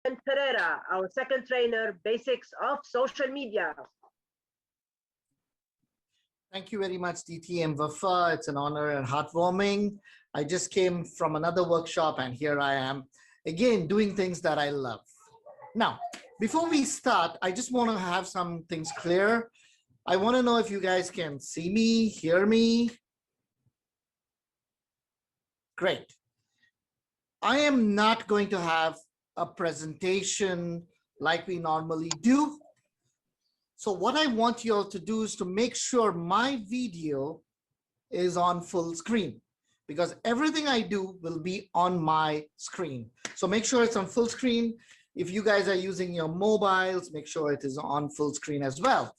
and Pereira, our second trainer, Basics of Social Media. Thank you very much, DT and Wafa. It's an honor and heartwarming. I just came from another workshop and here I am again doing things that I love. Now, before we start, I just want to have some things clear. I want to know if you guys can see me, hear me. Great. I am not going to have a presentation like we normally do. So what I want you all to do is to make sure my video is on full screen, because everything I do will be on my screen. So make sure it's on full screen. If you guys are using your mobiles, make sure it is on full screen as well.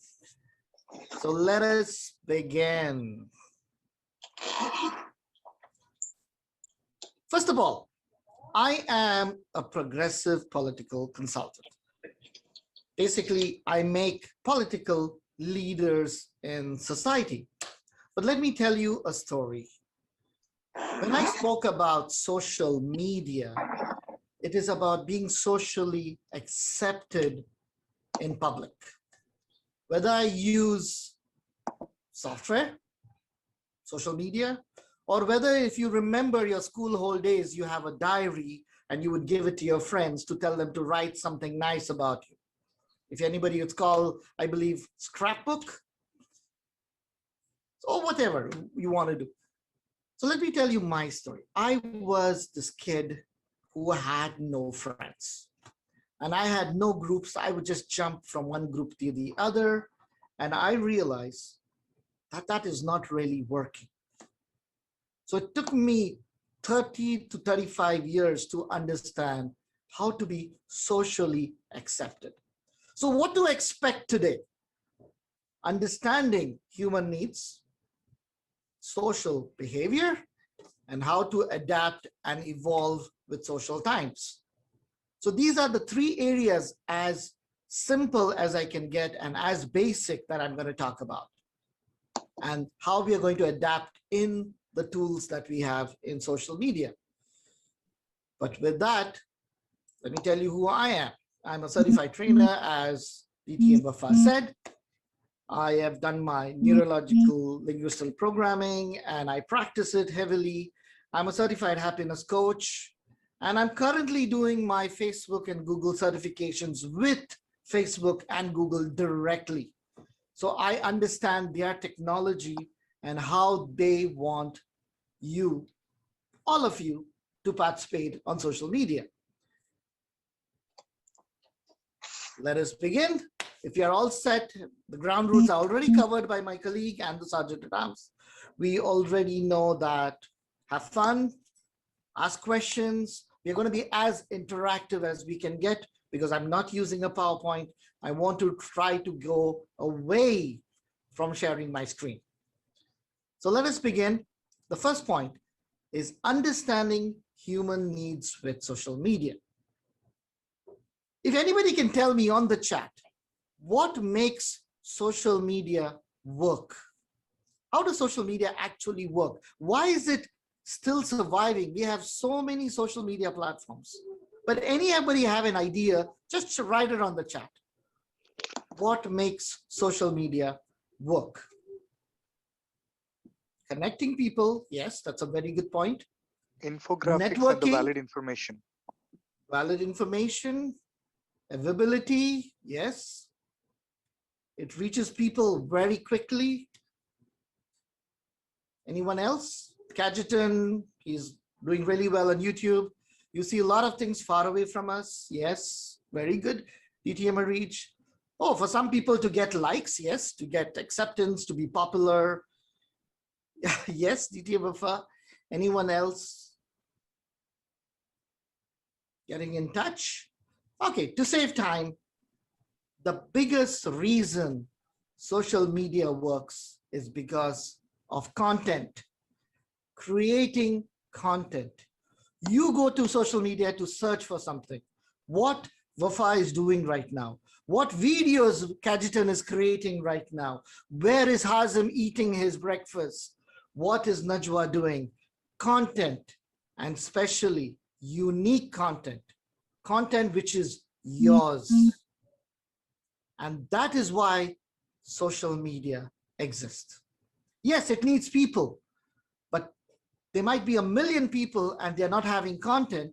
So let us begin. First of all, I am a progressive political consultant. Basically, I make political leaders in society. But let me tell you a story. When I spoke about social media, it is about being socially accepted in public. Whether I use software, social media, or whether if you remember your school whole days, you have a diary and you would give it to your friends to tell them to write something nice about you. If anybody, it's called, I believe, scrapbook, or whatever you want to do. So let me tell you my story. I was this kid who had no friends. And I had no groups. I would just jump from one group to the other. And I realized that that is not really working. So it took me 30 to 35 years to understand how to be socially accepted. So what to expect today? Understanding human needs, social behavior, and how to adapt and evolve with social times. So these are the three areas, as simple as I can get and as basic, that I'm going to talk about, and how we are going to adapt in the tools that we have in social media. But with that, let me tell you who I am. I'm a certified trainer, as DT and Wafa said. I have done my neurological linguistic programming and I practice it heavily. I'm a certified happiness coach, and I'm currently doing my Facebook and Google certifications with Facebook and Google directly. So I understand their technology and how they want you, all of you, to participate on social media. Let us begin. If you are all set, the ground rules are already covered by my colleague and the Sergeant at Arms. We already know that have fun, ask questions. We're going to be as interactive as we can get, because I'm not using a PowerPoint. I want to try to go away from sharing my screen. So let us begin. The first point is understanding human needs with social media. If anybody can tell me on the chat, what makes social media work? How does social media actually work? Why is it still surviving? We have so many social media platforms. But anybody have an idea, just write it on the chat. What makes social media work? Connecting people, yes, that's a very good point. Infographics and the valid information. Valid information, availability, yes. It reaches people very quickly. Anyone else? Kajitan, he's doing really well on YouTube. You see a lot of things far away from us. Yes, very good. DTM reach. Oh, for some people to get likes, yes, to get acceptance, to be popular. Yes, DTM. Anyone else? Getting in touch? Okay, to save time, the biggest reason social media works is because of content, creating content. You go to social media to search for something. What Wafa is doing right now, what videos Kajitan is creating right now, where is Hazim eating his breakfast, what is Najwa doing, content, and especially unique content content which is yours. And that is why social media exists. Yes, it needs people, but there might be 1 million people and they're not having content,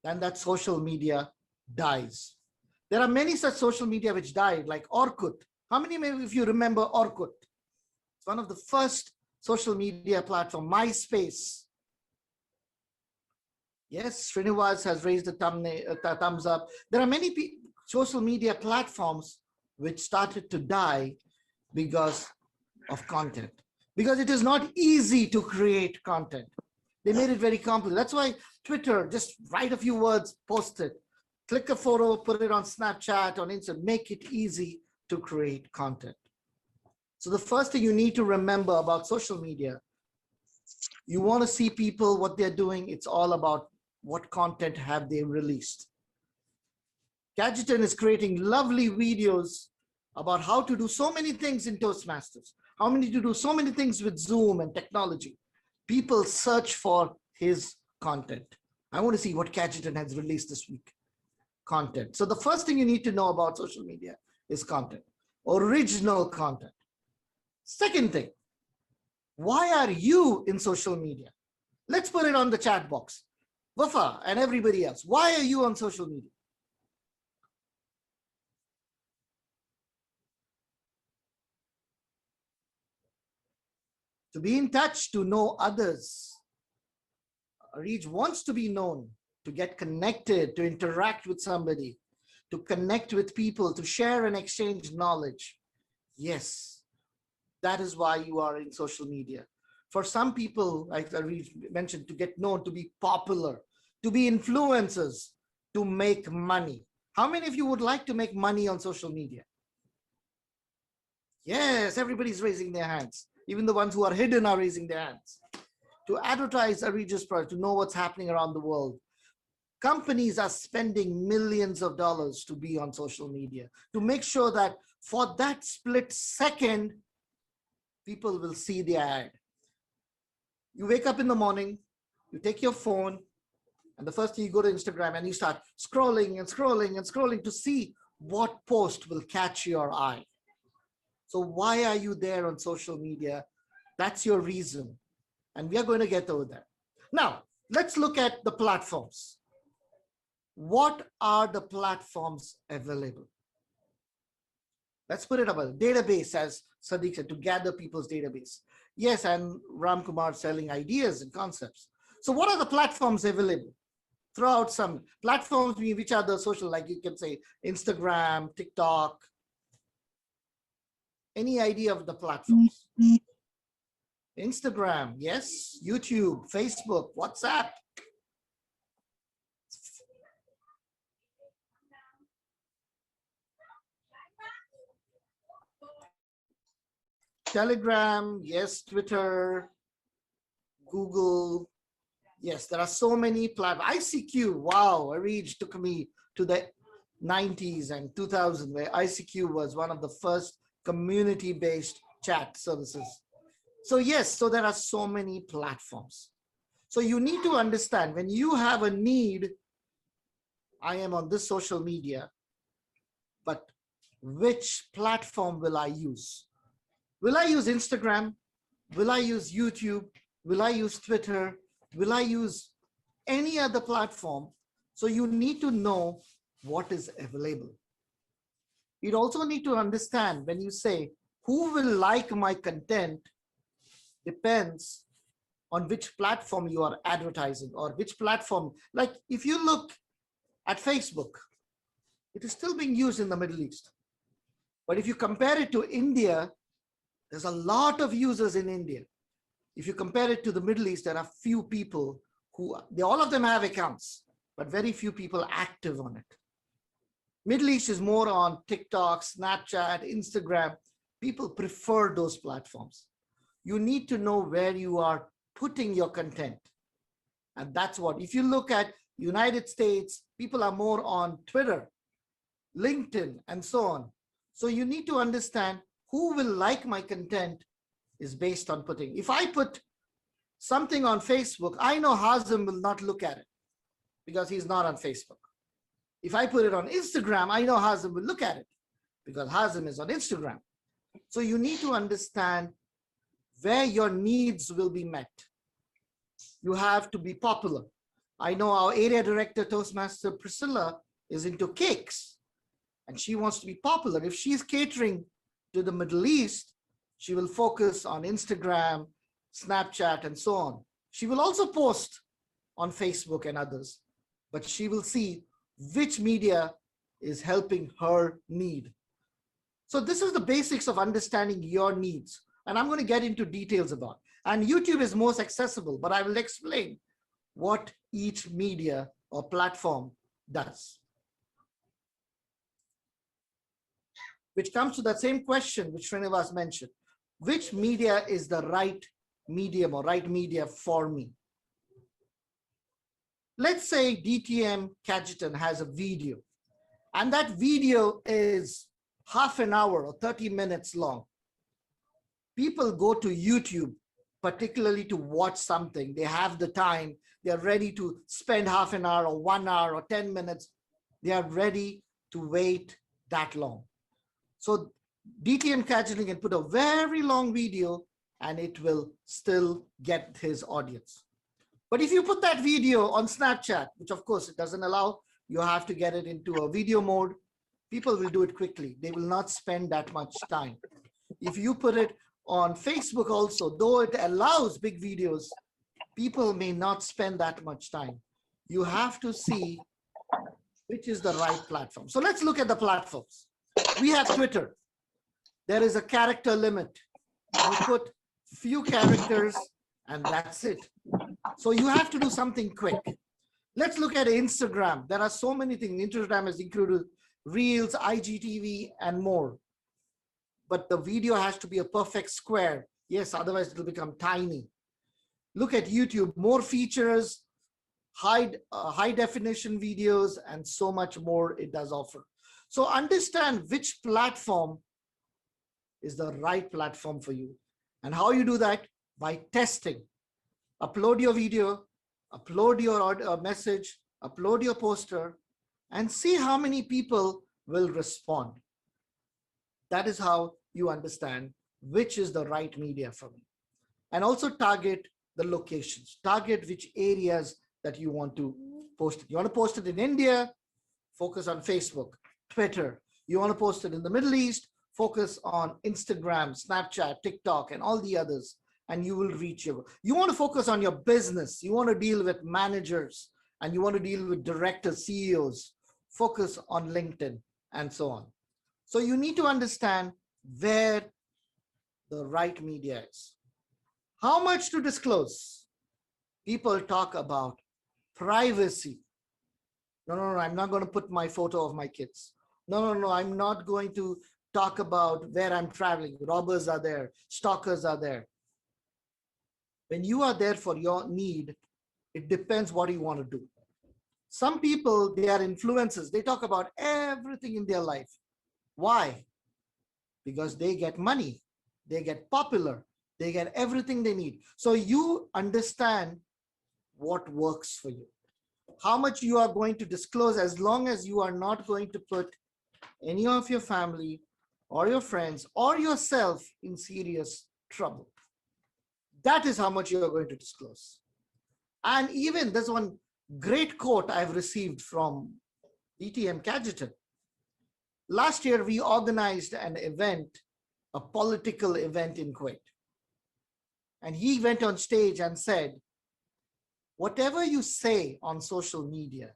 then that social media dies. There are many such social media which died, like Orkut. How many of you remember Orkut? It's one of the first social media platform. MySpace. Yes, Srinivas has raised a thumbs up. There are many social media platforms which started to die because of content. Because it is not easy to create content. They made it very complex. That's why Twitter, just write a few words, post it. Click a photo, put it on Snapchat, on Instagram, make it easy to create content. So the first thing you need to remember about social media, you want to see people, what they're doing, it's all about what content have they released. Gadgeton is creating lovely videos about how to do so many things in Toastmasters, how many to do so many things with Zoom and technology. People search for his content. I want to see what Gadgeton has released this week. Content. So the first thing you need to know about social media is content, original content. Second thing, why are you in social media? Let's put it on the chat box. Wafa and everybody else, why are you on social media? To be in touch, to know others. Reach wants to be known, to get connected, to interact with somebody, to connect with people, to share and exchange knowledge. Yes, that is why you are in social media. For some people, like I mentioned, to get known, to be popular, to be influencers, to make money. How many of you would like to make money on social media? Yes, everybody's raising their hands. Even the ones who are hidden are raising their hands. To advertise a Regis product, to know what's happening around the world. Companies are spending millions of dollars to be on social media, to make sure that for that split second, people will see the ad. You wake up in the morning, you take your phone, and the first thing you go to Instagram and you start scrolling and scrolling and scrolling to see what post will catch your eye. So why are you there on social media? That's your reason. And we are going to get over that. Now, let's look at the platforms. What are the platforms available? Let's put it up. A database, as Sadiq said, to gather people's database. Yes, and Ram Kumar selling ideas and concepts. So what are the platforms available? Throw out some platforms, which are the social, like you can say Instagram, TikTok. Any idea of the platforms? Instagram, yes. YouTube, Facebook, WhatsApp. Telegram, yes. Twitter, Google. Yes, there are so many platforms. ICQ, wow, Arij took me to the 90s and 2000, where ICQ was one of the first community-based chat services. So yes, so there are so many platforms. So you need to understand, when you have a need, I am on this social media, but which platform will I use? Will I use Instagram? Will I use YouTube? Will I use Twitter? Will I use any other platform? So you need to know what is available. You also need to understand, when you say, who will like my content, depends on which platform you are advertising, or which platform. Like if you look at Facebook, it is still being used in the Middle East. But if you compare it to India, there's a lot of users in India. If you compare it to the Middle East, there are few people who, all of them have accounts, but very few people active on it. Middle East is more on TikTok, Snapchat, Instagram. People prefer those platforms. You need to know where you are putting your content. And that's what, if you look at United States, people are more on Twitter, LinkedIn, and so on. So you need to understand who will like my content is based on putting. If I put something on Facebook, I know Hazem will not look at it because he's not on Facebook. If I put it on Instagram, I know Hazim will look at it because Hazim is on Instagram. So you need to understand where your needs will be met. You have to be popular. I know our area director, Toastmaster Priscilla, is into cakes and she wants to be popular. If she's catering to the Middle East, she will focus on Instagram, Snapchat, and so on. She will also post on Facebook and others, but she will see which media is helping her need. So this is the basics of understanding your needs. And I'm going to get into details about. And YouTube is most accessible, but I will explain what each media or platform does. Which comes to that same question which Srinivas mentioned. Which media is the right medium or right media for me? Let's say DTM Cajetan has a video, and that video is half an hour or 30 minutes long. People go to YouTube, particularly to watch something. They have the time. They're ready to spend half an hour or 1 hour or 10 minutes. They are ready to wait that long. So DTM Cajetan can put a very long video and it will still get his audience. But if you put that video on Snapchat, which of course it doesn't allow, you have to get it into a video mode, people will do it quickly. They will not spend that much time. If you put it on Facebook also, though it allows big videos, people may not spend that much time. You have to see which is the right platform. So let's look at the platforms. We have Twitter. There is a character limit. You put few characters and that's it. So you have to do something quick. Let's look at Instagram. There are so many things. Instagram has included Reels, IGTV, and more. But the video has to be a perfect square. Yes, otherwise it will become tiny. Look at YouTube, more features, high definition videos, and so much more it does offer. So understand which platform is the right platform for you. And how you do that? By testing. Upload your video, upload your message, upload your poster, and see how many people will respond. That is how you understand which is the right media for me. And also target the locations. Target which areas that you want to post it. You want to post it in India, focus on Facebook, Twitter. You want to post it in the Middle East, focus on Instagram, Snapchat, TikTok, and all the others, and you will reach your. You want to focus on your business. You want to deal with managers, and you want to deal with directors, CEOs. Focus on LinkedIn, and so on. So you need to understand where the right media is. How much to disclose? People talk about privacy. No, I'm not going to put my photo of my kids. No, I'm not going to talk about where I'm traveling. Robbers are there, stalkers are there. When you are there for your need, it depends what you want to do. Some people, they are influencers. They talk about everything in their life. Why? Because they get money, they get popular, they get everything they need. So you understand what works for you. How much you are going to disclose, as long as you are not going to put any of your family or your friends or yourself in serious trouble. That is how much you are going to disclose. And even there's one great quote I've received from DTM Cajetan. Last year, we organized an event, a political event in Kuwait. And he went on stage and said, whatever you say on social media,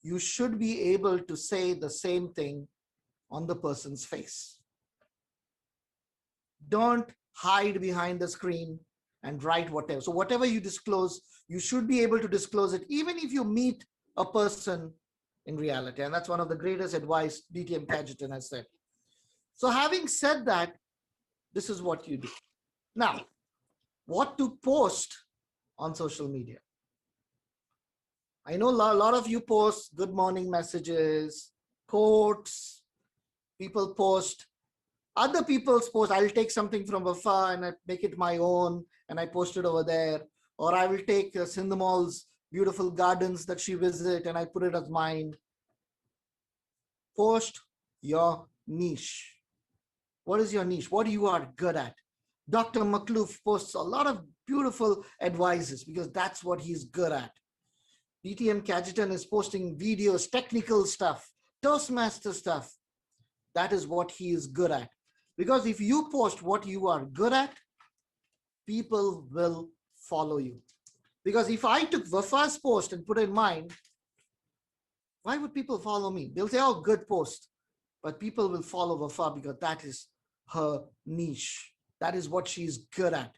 you should be able to say the same thing on the person's face. Don't hide behind the screen and write whatever. So whatever you disclose, you should be able to disclose it, even if you meet a person in reality. And that's one of the greatest advice DTM Cajetan has said. So having said that, this is what you do. Now, what to post on social media? I know a lot of you post good morning messages, quotes. People post other people's posts. I'll take something from afar and I make it my own and I post it over there. Or I will take Sindhamal's beautiful gardens that she visits and I put it as mine. Post your niche. What is your niche? What you are good at? Dr. McClure posts a lot of beautiful advices because that's what he's good at. DTM Cajetan is posting videos, technical stuff, Toastmaster stuff. That is what he is good at. Because if you post what you are good at, people will follow you. Because if I took Wafa's post and put it in mine, why would people follow me? They'll say, oh, good post. But people will follow Wafa because that is her niche. That is what she's good at.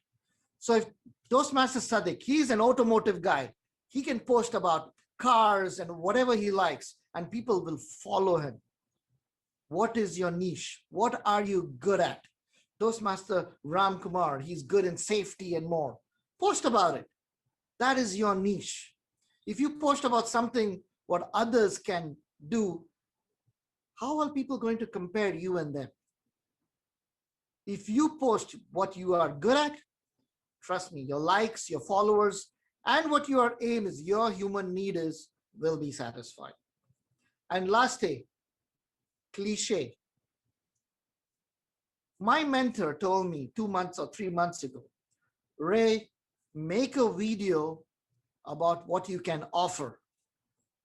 So if Toastmaster Sadiq, he's an automotive guy. He can post about cars and whatever he likes, and people will follow him. What is your niche? What are you good at? Toastmaster Ram Kumar, he's good in safety and more. Post about it. That is your niche. If you post about something, what others can do, how are people going to compare you and them? If you post what you are good at, trust me, your likes, your followers, and what your aim is, your human need is, will be satisfied. And last day, cliche. My mentor told me 2 months or 3 months ago, Ray, make a video about what you can offer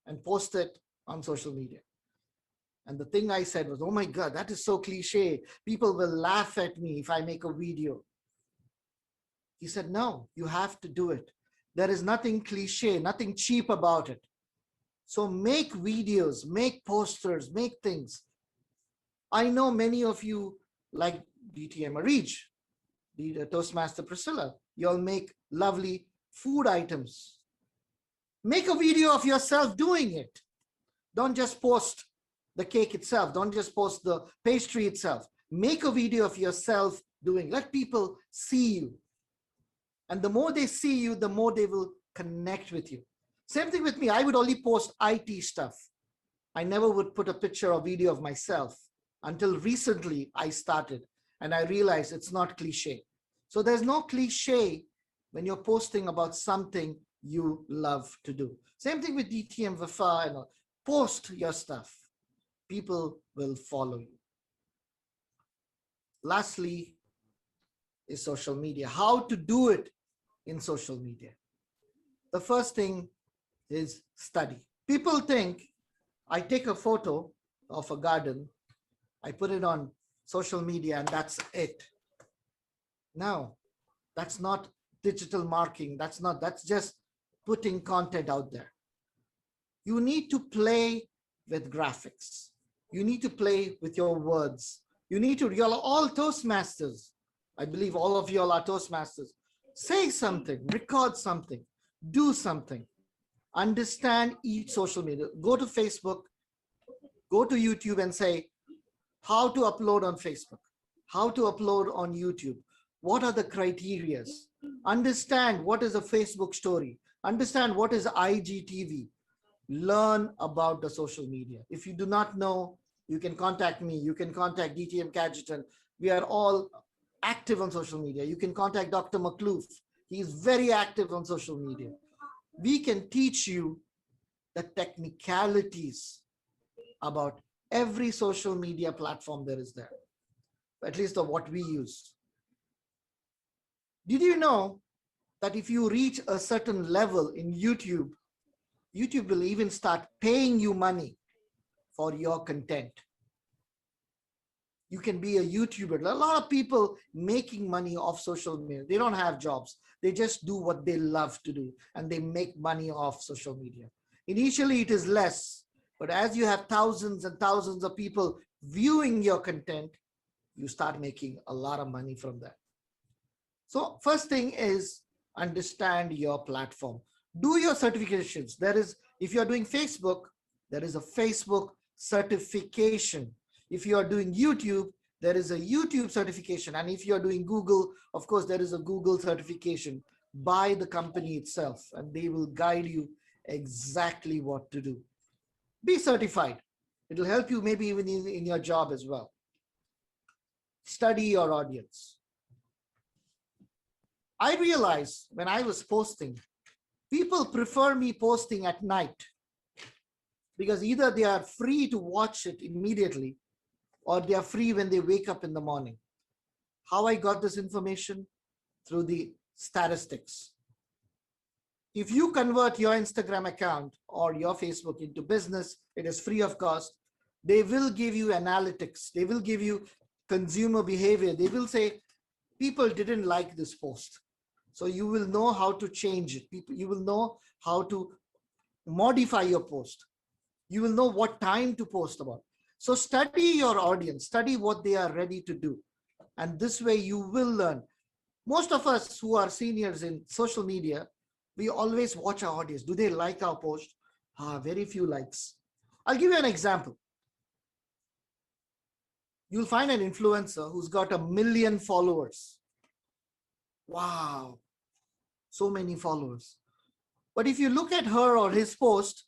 and post it on social media. And the thing I said was, oh my God, that is so cliche. People will laugh at me if I make a video. He said, no, you have to do it. There is nothing cliche, nothing cheap about it. So make videos, make posters, make things. I know many of you like DTM Arij, the Toastmaster Priscilla. You'll make lovely food items. Make a video of yourself doing it. Don't just post the cake itself. Don't just post the pastry itself. Make a video of yourself doing. Let people see you. And the more they see you, the more they will connect with you. Same thing with me. I would only post IT stuff. I never would put a picture or video of myself until recently I started and I realized it's not cliche. So there's no cliche when you're posting about something you love to do. Same thing with DTM, Wafa, and all. Post your stuff. People will follow you. Lastly is social media. How to do it in social media. The first thing is study. People think I take a photo of a garden, I put it on social media, and that's it. No, that's not digital marketing. That's just putting content out there. You need to play with graphics. You need to play with your words. You're all Toastmasters. I believe all of you all are Toastmasters. Say something, record something, do something. Understand each social media. Go to Facebook, go to YouTube and say how to upload on Facebook, how to upload on YouTube. What are the criterias? Understand what is a Facebook story. Understand what is IGTV. Learn about the social media. If you do not know, you can contact me. You can contact DTM Cajetan. We are all active on social media. You can contact Dr. Makloof. He is very active on social media. We can teach you the technicalities about every social media platform there is there, at least of what we use. Did you know that if you reach a certain level in YouTube, YouTube will even start paying you money for your content? You can be a YouTuber. A lot of people making money off social media. They don't have jobs. They just do what they love to do, and they make money off social media. Initially, it is less, but as you have thousands and thousands of people viewing your content, you start making a lot of money from that. So first thing is understand your platform. Do your certifications. If you're doing Facebook, there is a Facebook certification. If you are doing YouTube, there is a YouTube certification. And if you're doing Google, of course, there is a Google certification by the company itself, and they will guide you exactly what to do. Be certified. It'll help you maybe even in your job as well. Study your audience. I realized when I was posting, people prefer me posting at night. because either they are free to watch it immediately or they are free when they wake up in the morning. How I got this information? Through the statistics. If you convert your Instagram account or your Facebook into business, it is free of cost. They will give you analytics. They will give you consumer behavior. They will say, people didn't like this post. So you will know how to change it. You will know how to modify your post. You will know what time to post about. So study your audience, study what they are ready to do. And this way you will learn. Most of us who are seniors in social media, we always watch our audience. Do they like our post? Very few likes. I'll give you an example. You'll find an influencer who's got 1 million followers. Wow, so many followers. But if you look at her or his post,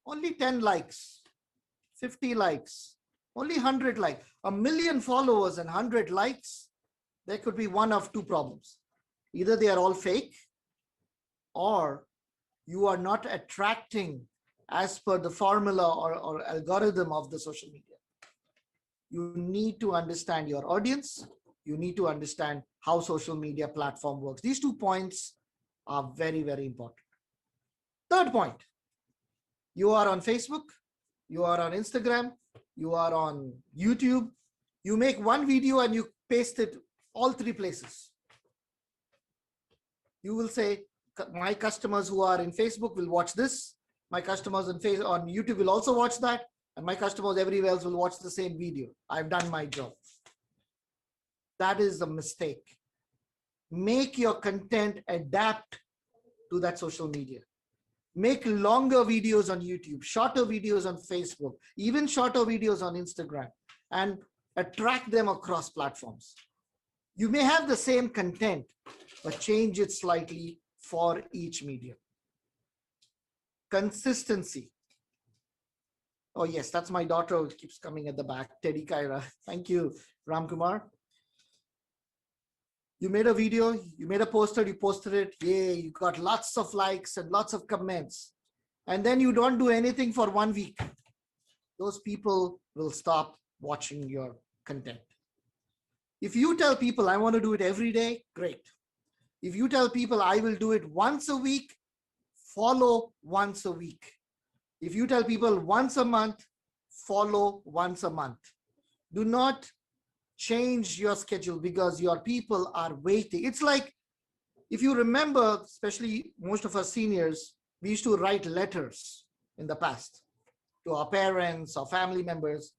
only 10 likes, 50 likes, only 100 likes. 1 million followers and 100 likes, there could be one of two problems. Either they are all fake, or you are not attracting as per the formula or algorithm of the social media. You need to understand your audience. You need to understand how social media platform works. These 2 points are very, very important. Third point, you are on Facebook, you are on Instagram, you are on YouTube. You make one video and you paste it all 3 places. You will say, my customers who are in Facebook will watch this. My customers on YouTube will also watch that. And my customers everywhere else will watch the same video. I've done my job. That is a mistake. Make your content adapt to that social media. Make longer videos on YouTube, shorter videos on Facebook, even shorter videos on Instagram, and attract them across platforms. You may have the same content, but change it slightly for each medium. Consistency. Oh yes, that's my daughter who keeps coming at the back, Teddy Kaira. Thank you, Ram Kumar. You made a video, you made a poster, you posted it, yay, you got lots of likes and lots of comments. And then you don't do anything for 1 week. Those people will stop watching your content. If you tell people, I want to do it every day, great. If you tell people, I will do it once a week, follow once a week. If you tell people once a month, follow once a month. Do not change your schedule because your people are waiting. It's like, if you remember, especially most of us seniors, we used to write letters in the past to our parents or family members.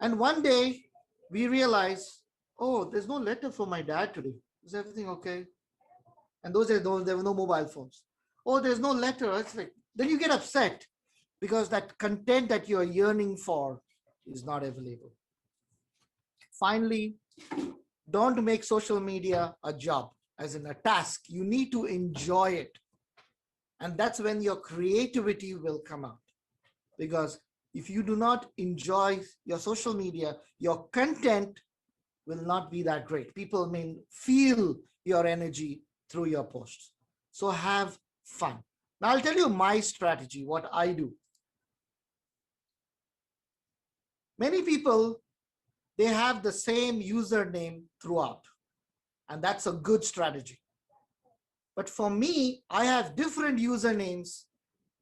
And one day we realized, oh, there's no letter for my dad today. Is everything okay? And those days, there were no mobile phones. Oh, there's no letter. It's like, then you get upset because that content that you're yearning for is not available. Finally, don't make social media a job, as in a task. You need to enjoy it. And that's when your creativity will come out. Because if you do not enjoy your social media, your content will not be that great. People may feel your energy through your posts. So have fun. Now I'll tell you my strategy, what I do. Many people, they have the same username throughout, and that's a good strategy. But for me, I have different usernames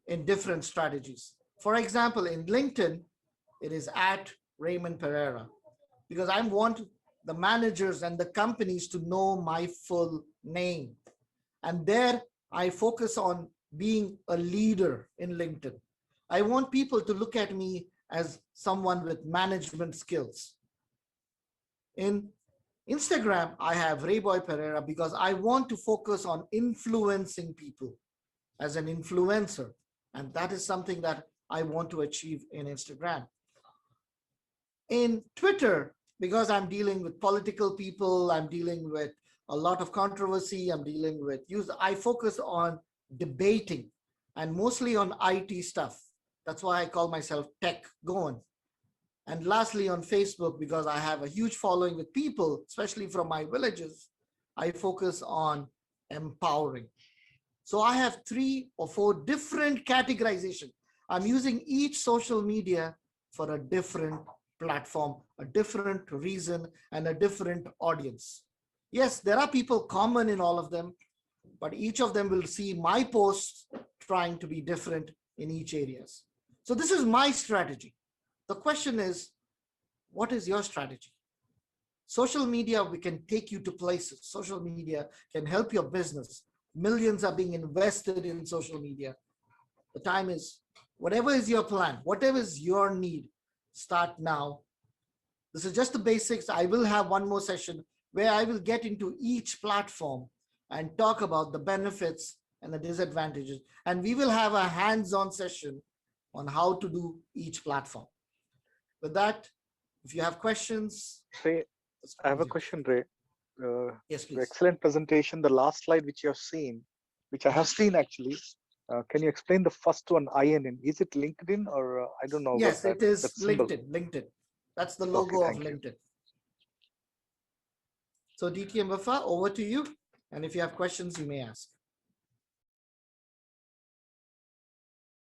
in different strategies. For example, in LinkedIn, it is @Raymond Pereira, because I want the managers and the companies to know my full name. And there I focus on being a leader in LinkedIn. I want people to look at me as someone with management skills. In Instagram, I have Rayboy Pereira because I want to focus on influencing people as an influencer. And that is something that I want to achieve in Instagram. In Twitter, because I'm dealing with political people, I'm dealing with a lot of controversy, I'm dealing with I focus on debating and mostly on IT stuff. That's why I call myself Tech Goan. And lastly, on Facebook, because I have a huge following with people, especially from my villages, I focus on empowering. So I have 3 or 4 different categorizations. I'm using each social media for a different platform, a different reason, and a different audience. Yes, there are people common in all of them, but each of them will see my posts trying to be different in each areas. So this is my strategy. The question is, what is your strategy? Social media, we can take you to places. Social media can help your business. Millions are being invested in social media. The time is, whatever is your plan, whatever is your need, start now. This is just the basics. I will have one more session where I will get into each platform and talk about the benefits and the disadvantages. And we will have a hands-on session on how to do each platform. With that, if you have questions. Ray, I have a question, Ray. Yes, please. Excellent presentation. The last slide which you have seen, which I have seen actually. Can you explain the first one, INN? Is it LinkedIn or I don't know Yes, about it is that symbol. LinkedIn. That's the logo of LinkedIn. So DTM Wafa, over to you. And if you have questions, you may ask.